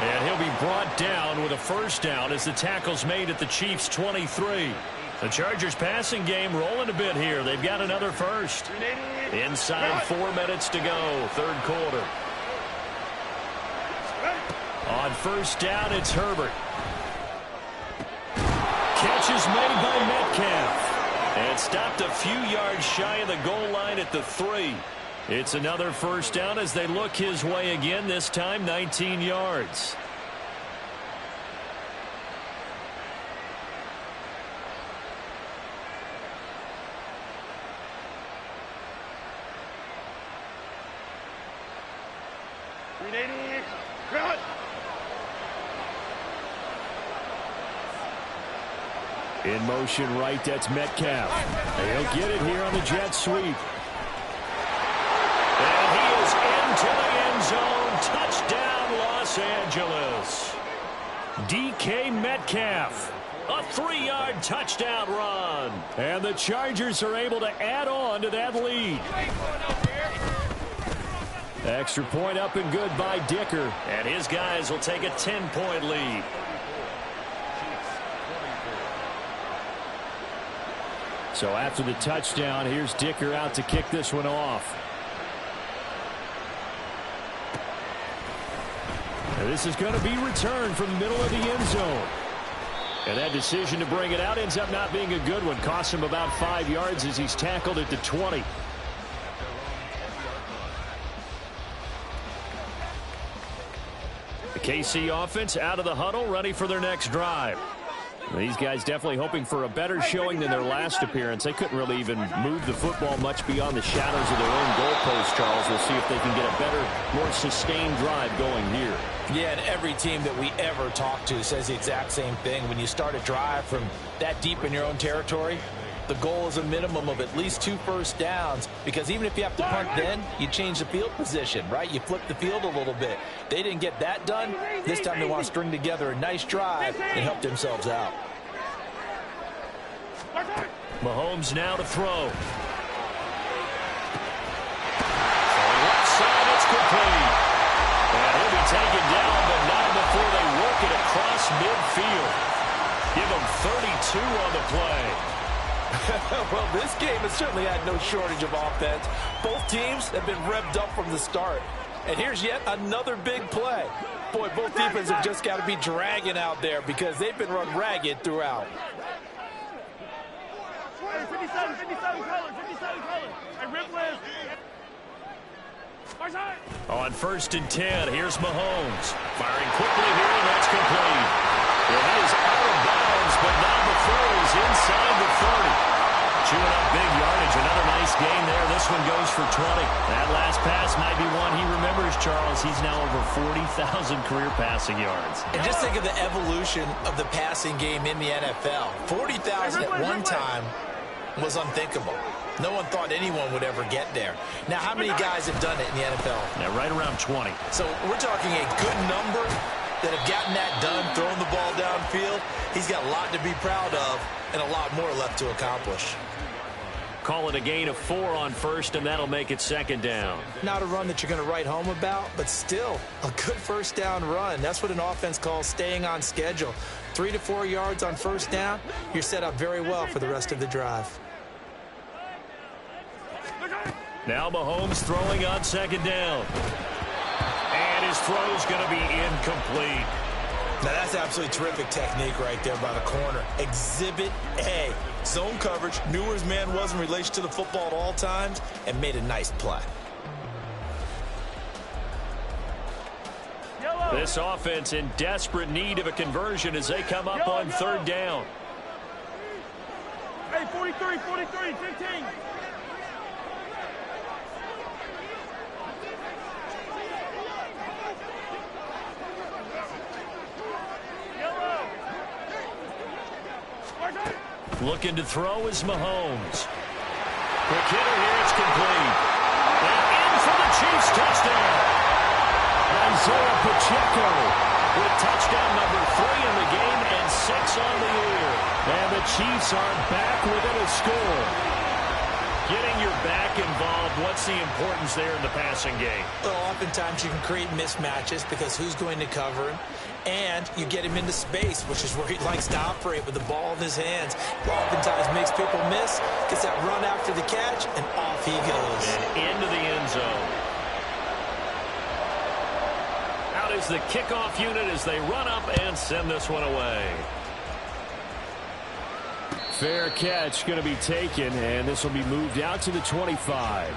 And he'll be brought down with a first down as the tackle's made at the Chiefs' 23. The Chargers passing game rolling a bit here. They've got another first. Inside 4 minutes to go, third quarter. On first down, it's Herbert. Catch is made by Metcalf. And stopped a few yards shy of the goal line at the 3. It's another first down as they look his way again, this time 19 yards. In motion right, that's Metcalf. He'll get it here on the jet sweep. And he is into the end zone. Touchdown, Los Angeles. DK Metcalf. A 3-yard touchdown run. And the Chargers are able to add on to that lead. Extra point up and good by Dicker. And his guys will take a 10-point lead. So after the touchdown, here's Dicker out to kick this one off. And this is going to be returned from the middle of the end zone. And that decision to bring it out ends up not being a good one. Costs him about 5 yards as he's tackled at the 20. The KC offense out of the huddle, ready for their next drive. These guys definitely hoping for a better showing than their last appearance. They couldn't really even move the football much beyond the shadows of their own goalpost, Charles. We'll see if they can get a better, more sustained drive going here. Yeah, and every team that we ever talk to says the exact same thing. When you start a drive from that deep in your own territory, the goal is a minimum of at least 2 first downs, because even if you have to punt then, you change the field position, right? You flip the field a little bit. They didn't get that done. This time they want to string together a nice drive and help themselves out. Mahomes now to throw. On the left side, it's complete. And he'll be taken down, but not before they work it across midfield. Give him 32 on the play. Well, this game has certainly had no shortage of offense. Both teams have been revved up from the start. And here's yet another big play. Boy, both defenses have just got to be dragging out there because they've been run ragged throughout. 57 colors. Hey, Ripley. On 1st and 10, here's Mahomes. Firing quickly here, and that's complete. Well, he is out of bounds, but not before he's inside the 30. Chewing up big yardage. Another nice gain there. This one goes for 20. That last pass might be one he remembers, Charles. He's now over 40,000 career passing yards. And just think of the evolution of the passing game in the NFL. 40,000 at one time was unthinkable. No one thought anyone would ever get there. Now, how many guys have done it in the NFL? Yeah, right around 20. So we're talking a good number that have gotten that done, throwing the ball downfield. He's got a lot to be proud of and a lot more left to accomplish. Call it a gain of 4 on 1st, and that'll make it 2nd down. Not a run that you're going to write home about, but still a good 1st down run. That's what an offense calls staying on schedule. 3 to 4 yards on 1st down, you're set up very well for the rest of the drive. Now Mahomes throwing on 2nd down. And his throw's going to be incomplete. Now that's absolutely terrific technique right there by the corner. Exhibit A. Zone coverage, knew where his man was in relation to the football at all times, and made a nice play. This offense in desperate need of a conversion as they come up on 3rd down. Hey, 43, 15. Looking to throw is Mahomes. Quick hitter here, it's complete. And in for the Chiefs touchdown. Isaiah Pacheco with touchdown number 3 in the game and 6 on the year. And the Chiefs are back within a score. Getting your back involved, what's the importance there in the passing game? Well, oftentimes you can create mismatches because who's going to cover him? And you get him into space, which is where he likes to operate with the ball in his hands. Oftentimes makes people miss, gets that run after the catch, and off he goes. And into the end zone. Out is the kickoff unit as they run up and send this one away. Fair catch going to be taken, and this will be moved out to the 25.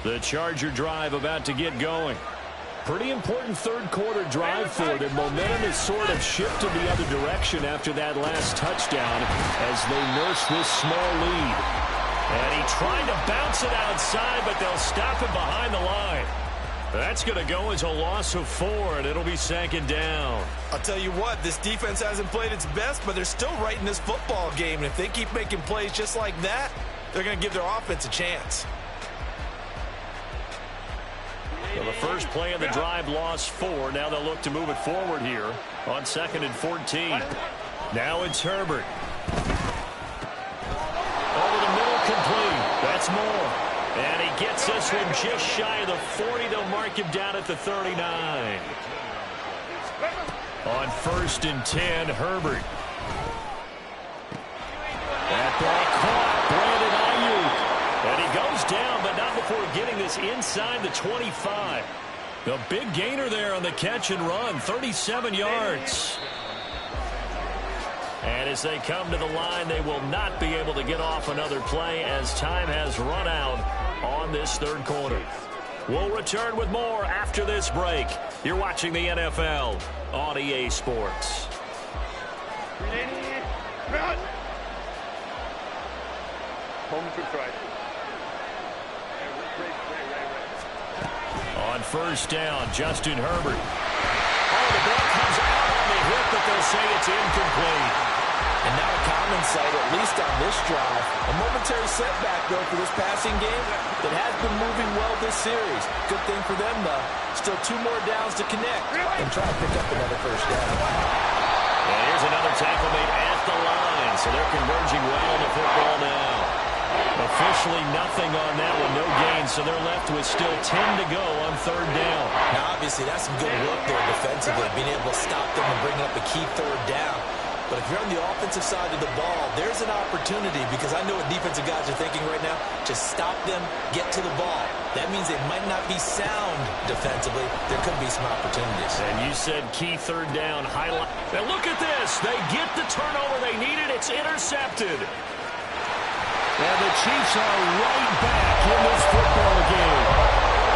The Charger drive about to get going. Pretty important third quarter drive for them. Momentum has sort of shifted the other direction after that last touchdown as they nurse this small lead. And he tried to bounce it outside, but they'll stop him behind the line. That's going to go as a loss of 4, and it'll be second down. I'll tell you what, this defense hasn't played its best, but they're still right in this football game. And if they keep making plays just like that, they're going to give their offense a chance. Well, the first play of the drive lost 4. Now they'll look to move it forward here on 2nd and 14. Now it's Herbert. Over the middle, complete. That's Moore. And he gets this one just shy of the 40. They'll mark him down at the 39. On 1st and 10, Herbert. That ball caught. Brandon Ayuk. And he goes down, but not before getting this inside the 25. The big gainer there on the catch and run, 37 yards. And as they come to the line, they will not be able to get off another play as time has run out on this third quarter. We'll return with more after this break. You're watching the NFL on EA Sports. Home to try. On 1st down, Justin Herbert. Oh, the ball comes out on the hit, but they'll say it's incomplete. And now a common sight, at least on this drive. A momentary setback, though, for this passing game that has been moving well this series. Good thing for them, though. Still 2 more downs to connect and try to pick up another first down. And here's another tackle made at the line, so they're converging well on the football now. Officially nothing on that one, no gain, so they're left with still 10 to go on 3rd down. Now, obviously, that's some good work there defensively, being able to stop them and bring up a key 3rd down. But if you're on the offensive side of the ball, there's an opportunity because I know what defensive guys are thinking right now. Just stop them, get to the ball. That means they might not be sound defensively. There could be some opportunities. And you said key 3rd down highlight. Now look at this. They get the turnover they needed. It's intercepted. And the Chiefs are right back in this football game.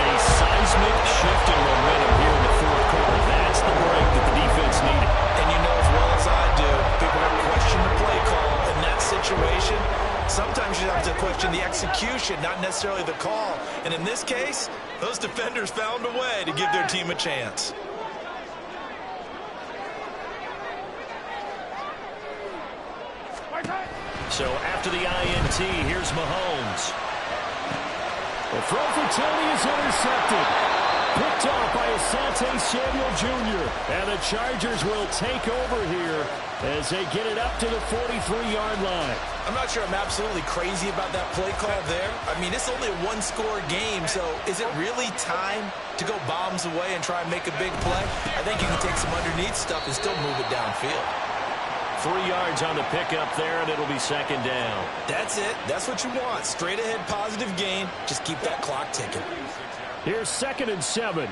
A seismic shift in momentum here in the 4th quarter. That's the break that the defense needed. And you know as well as I do, people have questioned the play call in that situation. Sometimes you have to question the execution, not necessarily the call. And in this case, those defenders found a way to give their team a chance. So after the INT, here's Mahomes. The throw for Tony is intercepted. Picked off by Asante Samuel Jr. And the Chargers will take over here as they get it up to the 43-yard line. I'm not sure I'm absolutely crazy about that play call there. I mean, it's only a 1-score game, so is it really time to go bombs away and try and make a big play? I think you can take some underneath stuff and still move it downfield. 3 yards on the pickup there, and it'll be 2nd down. That's it. That's what you want. Straight ahead positive gain. Just keep that clock ticking. Here's 2nd and 7.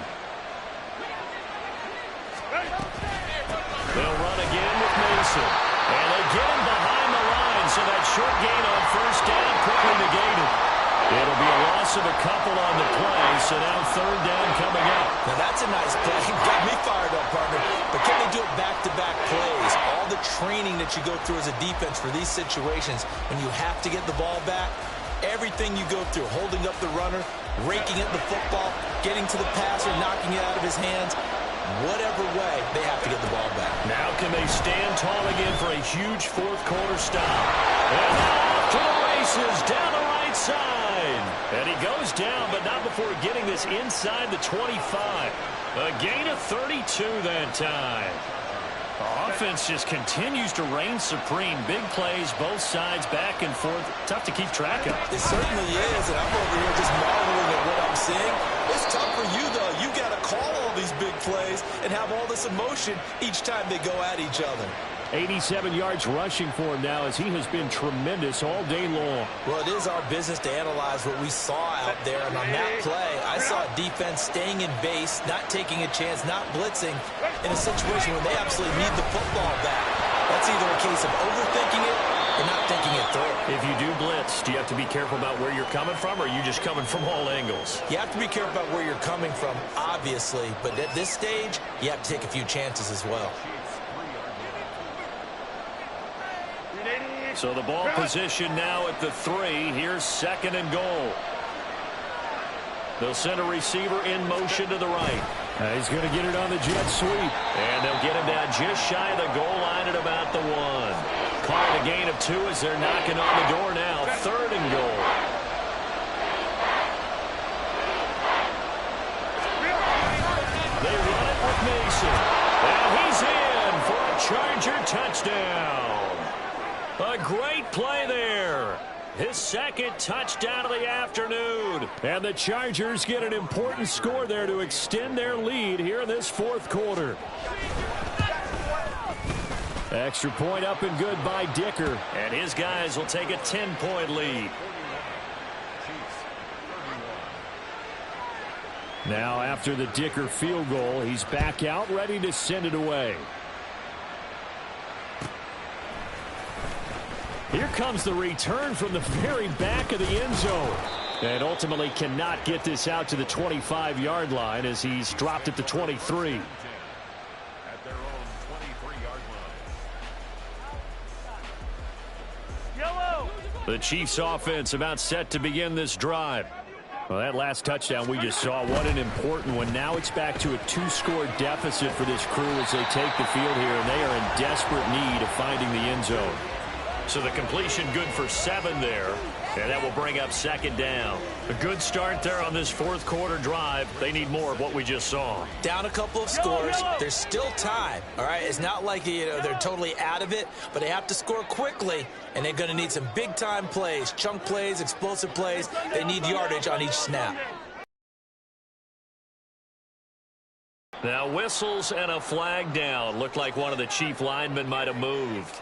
They'll run again with Mason. And they get him behind the line, so that short gain on 1st down quickly negated. It'll be a loss of a couple on the play, so now 3rd down coming up. Now that's a nice play. Got me fired up, partner. But can they do it back-to-back plays? All the training that you go through as a defense for these situations, when you have to get the ball back, everything you go through, holding up the runner, raking at the football, getting to the passer, knocking it out of his hands, whatever way, they have to get the ball back. Now can they stand tall again for a huge 4th quarter stop? And off to the races down the right side. And he goes down, but not before getting this inside the 25. A gain of 32 that time. The offense just continues to reign supreme. Big plays, both sides, back and forth. Tough to keep track of. It certainly is, and I'm over here just marveling at what I'm seeing. It's tough for you, though. You got to call all these big plays and have all this emotion each time they go at each other. 87 yards rushing for him now as he has been tremendous all day long. Well, it is our business to analyze what we saw out there, and on that play, I saw defense staying in base, not taking a chance, not blitzing in a situation where they absolutely need the football back. That's either a case of overthinking it and not thinking it through. If you do blitz, do you have to be careful about where you're coming from, or are you just coming from all angles? You have to be careful about where you're coming from, obviously, but at this stage, you have to take a few chances as well. So the ball position now at the 3. Here's 2nd and goal. They'll send a receiver in motion to the right. He's going to get it on the jet sweep. And they'll get him down just shy of the goal line at about the 1. Call it a gain of 2 as they're knocking on the door now. 3rd and goal. They run it with Mason. And he's in for a Charger touchdown. A great play there. His 2nd touchdown of the afternoon. And the Chargers get an important score there to extend their lead here in this 4th quarter. Extra point up and good by Dicker. And his guys will take a 10-point lead. Now after the Dicker field goal, he's back out ready to send it away. Here comes the return from the very back of the end zone. And ultimately cannot get this out to the 25-yard line as he's dropped at the 23. At their own 23-yard line. The Chiefs offense about set to begin this drive. Well, that last touchdown we just saw, what an important one. Now it's back to a 2-score deficit for this crew as they take the field here, and they are in desperate need of finding the end zone. So the completion good for 7 there, and that will bring up 2nd down. A good start there on this 4th quarter drive. They need more of what we just saw. Down a couple of scores. There's still time, all right? It's not like, they're totally out of it, but they have to score quickly, and they're going to need some big-time plays, chunk plays, explosive plays. They need yardage on each snap. Now whistles and a flag down. Looked like one of the Chief linemen might have moved.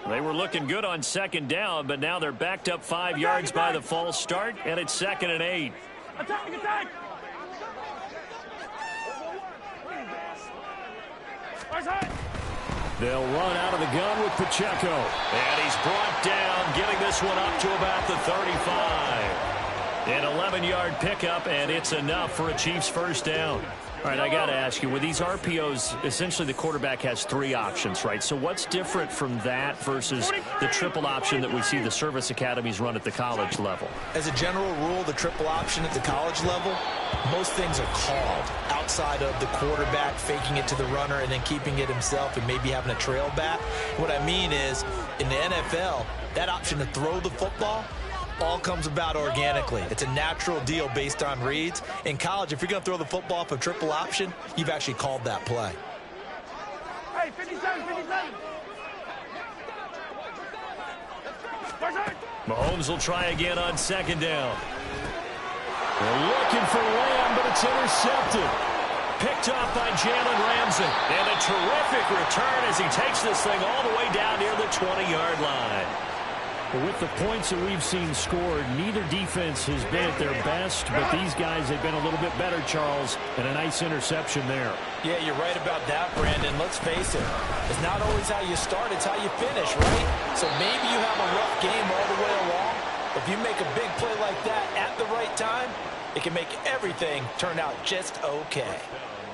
They were looking good on 2nd down, but now they're backed up 5 yards by the false start, and it's 2nd and 8. Attack, attack! They'll run out of the gun with Pacheco. And he's brought down, getting this one up to about the 35. An 11-yard pickup, and it's enough for a Chiefs 1st down. All right, I got to ask you, with these RPOs, essentially the quarterback has 3 options, right? So what's different from that versus the triple option that we see the service academies run at the college level? As a general rule, the triple option at the college level, most things are called outside of the quarterback faking it to the runner and then keeping it himself and maybe having a trail back. What I mean is, in the NFL, that option to throw the football all comes about organically. It's a natural deal based on reads. In college, if you're going to throw the football off a triple option, you've actually called that play. Hey, 57, 57. Mahomes will try again on 2nd down. They're looking for Lamb, but it's intercepted. Picked off by Jalen Ramsey. And a terrific return as he takes this thing all the way down near the 20-yard line. With the points that we've seen scored, neither defense has been at their best, but these guys have been a little bit better, Charles, and a nice interception there. Yeah, you're right about that, Brandon. Let's face it. It's not always how you start, it's how you finish, right? So maybe you have a rough game all the way along. If you make a big play like that at the right time, it can make everything turn out just okay.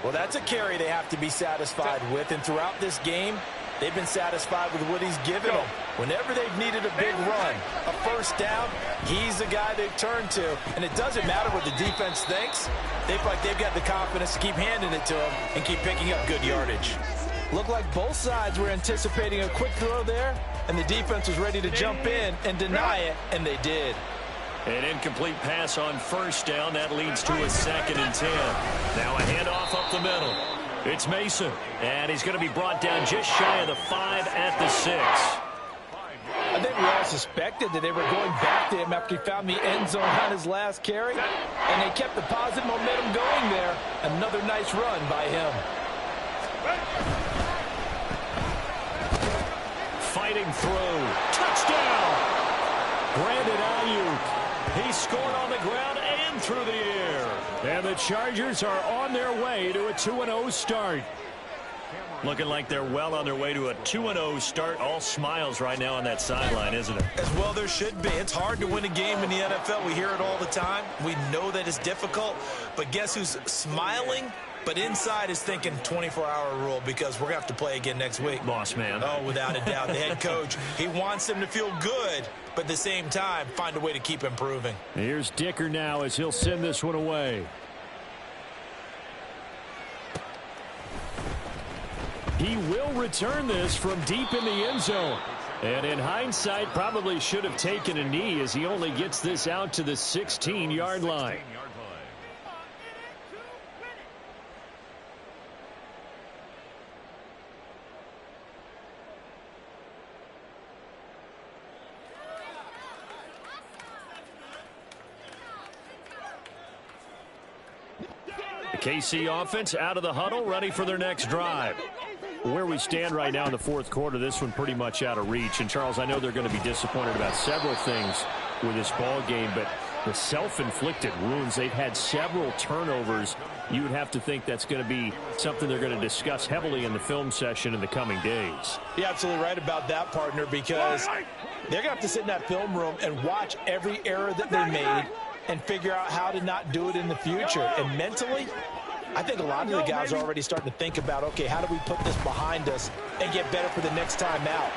Well, that's a carry they have to be satisfied with, and throughout this game, they've been satisfied with what he's given them. Whenever they've needed a big run, a 1st down, he's the guy they've turned to. And it doesn't matter what the defense thinks. They feel like they've got the confidence to keep handing it to him and keep picking up good yardage. Looked like both sides were anticipating a quick throw there, and the defense was ready to jump in and deny it, and they did. An incomplete pass on 1st down. That leads to a 2nd and 10. Now a handoff up the middle. It's Mason, and he's going to be brought down just shy of the 5 at the 6. I think we all suspected that they were going back to him after he found the end zone on his last carry, and they kept the positive momentum going there. Another nice run by him. Fighting through. Touchdown! Brandon Ayuk. He scored on the ground and through the air. And the Chargers are on their way to a 2-0 start. Looking like they're well on their way to a 2-0 start. All smiles right now on that sideline, isn't it? As well there should be. It's hard to win a game in the NFL. We hear it all the time. We know that it's difficult. But guess who's smiling? But inside is thinking 24-hour rule because we're going to have to play again next week. Boss man. Oh, without a doubt. The head coach, he wants them to feel good, but at the same time, find a way to keep improving. Here's Dicker now as he'll send this one away. He will return this from deep in the end zone. And in hindsight, probably should have taken a knee as he only gets this out to the 16-yard line. The KC offense out of the huddle, ready for their next drive. Where we stand right now in the fourth quarter, this one pretty much out of reach. And, Charles, I know they're going to be disappointed about several things with this ball game, but the self-inflicted wounds, they've had several turnovers. You would have to think that's going to be something they're going to discuss heavily in the film session in the coming days. You're absolutely right about that, partner, because they're going to have to sit in that film room and watch every error that they made and figure out how to not do it in the future. And mentally, I think a lot of the guys are already starting to think about, okay, how do we put this behind us and get better for the next time out?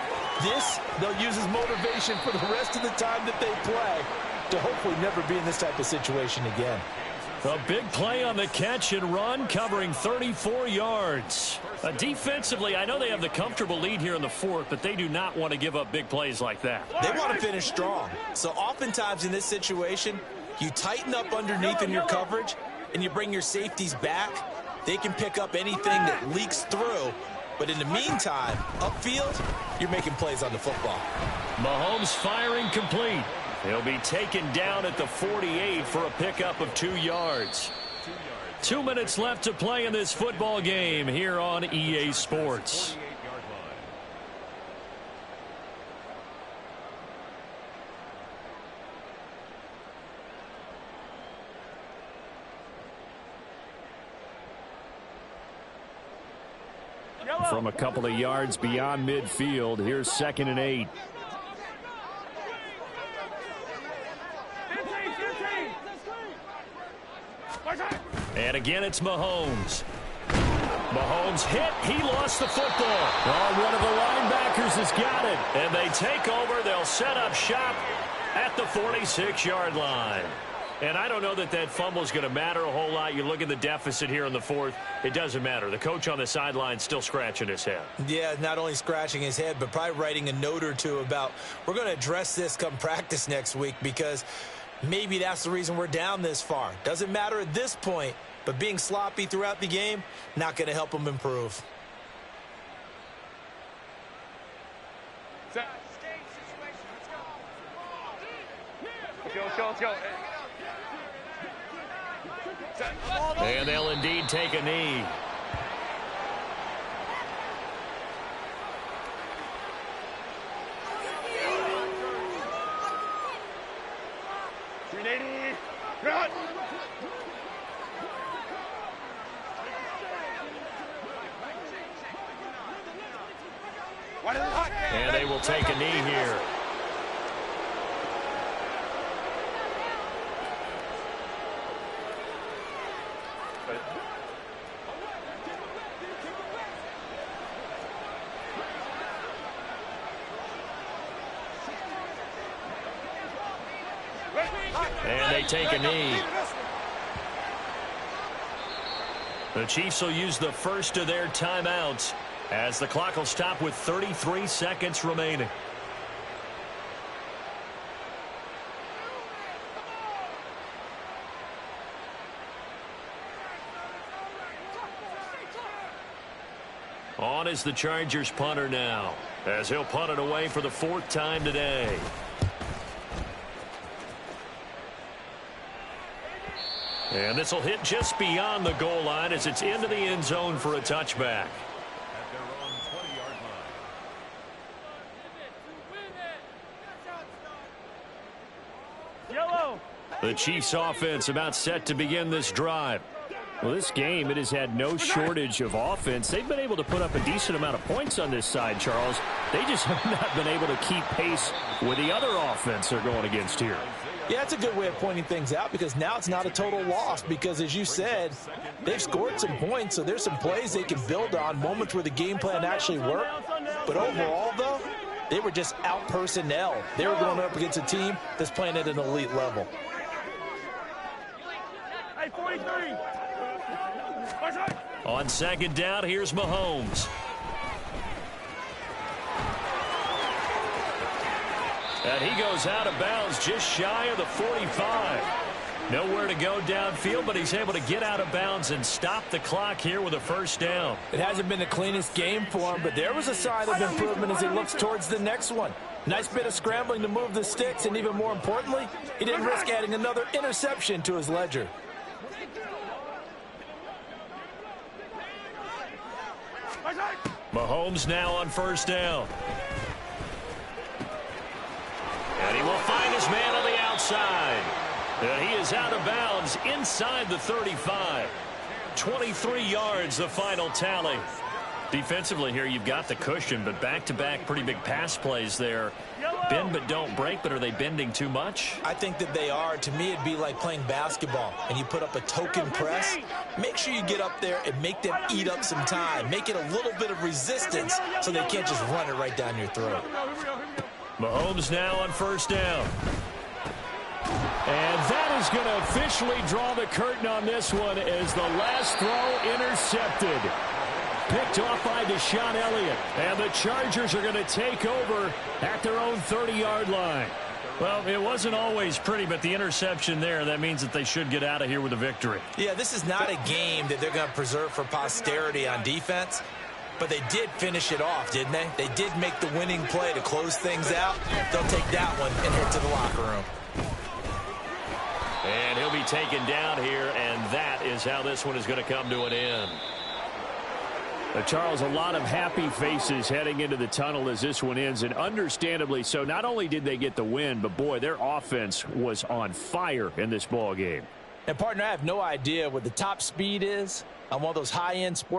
This, they'll use as motivation for the rest of the time that they play to hopefully never be in this type of situation again. A big play on the catch and run, covering 34 yards. Defensively, I know they have the comfortable lead here in the fourth, but they do not want to give up big plays like that. They want to finish strong. So oftentimes in this situation, you tighten up underneath in your coverage, and you bring your safeties back. They can pick up anything that leaks through. But in the meantime, upfield, you're making plays on the football. Mahomes firing complete. He'll be taken down at the 48 for a pickup of 2 yards. 2 minutes left to play in this football game here on EA Sports. From a couple of yards beyond midfield, here's 2nd and 8. And again, it's Mahomes. Mahomes hit. He lost the football. Oh, one of the linebackers has got it. And they take over. They'll set up shop at the 46-yard line. And I don't know that that fumble is going to matter a whole lot. You look at the deficit here in the fourth. It doesn't matter. The coach on the sideline still scratching his head. Yeah, not only scratching his head, but probably writing a note or two about we're going to address this come practice next week because maybe that's the reason we're down this far. Doesn't matter at this point, but being sloppy throughout the game, not going to help them improve. Let's go. And they'll indeed take a knee. And they will take a knee here. And they take a knee. The Chiefs will use the first of their timeouts as the clock will stop with 33 seconds remaining. On is the Chargers punter now, as he'll punt it away for the 4th time today. And this will hit just beyond the goal line as it's into the end zone for a touchback. The Chiefs offense about set to begin this drive. Well, this game, it has had no shortage of offense. They've been able to put up a decent amount of points on this side, Charles. They just have not been able to keep pace with the other offense they're going against here. Yeah, that's a good way of pointing things out because now it's not a total loss because, as you said, they've scored some points, so there's some plays they can build on, moments where the game plan actually worked. But overall, though, they were just out personnel. They were going up against a team that's playing at an elite level. Hey, 43. On second down, here's Mahomes. And he goes out of bounds just shy of the 45. Nowhere to go downfield, but he's able to get out of bounds and stop the clock here with a first down. It hasn't been the cleanest game for him, but there was a sign of improvement as he looks towards the next one. Nice bit of scrambling to move the sticks, and even more importantly, he didn't risk adding another interception to his ledger. Mahomes now on first down. And he will find his man on the outside. And he is out of bounds inside the 35. 23 yards, the final tally. Defensively here, you've got the cushion, but back-to-back pretty big pass plays there. Bend but don't break, but are they bending too much? I think that they are. To me, it'd be like playing basketball, and you put up a token press. Make sure you get up there and make them eat up some time. Make it a little bit of resistance so they can't just run it right down your throat. Mahomes now on first down. And that is going to officially draw the curtain on this one as the last throw intercepted. Picked off by Deshaun Elliott. And the Chargers are going to take over at their own 30-yard line. Well, it wasn't always pretty, but the interception there, that means that they should get out of here with a victory. Yeah, this is not a game that they're going to preserve for posterity on defense. But they did finish it off, didn't they? They did make the winning play to close things out. They'll take that one and head to the locker room. And he'll be taken down here, and that is how this one is going to come to an end. Charles, a lot of happy faces heading into the tunnel as this one ends, and understandably so. Not only did they get the win, but, boy, their offense was on fire in this ball game. And, partner, I have no idea what the top speed is on one of those high-end sports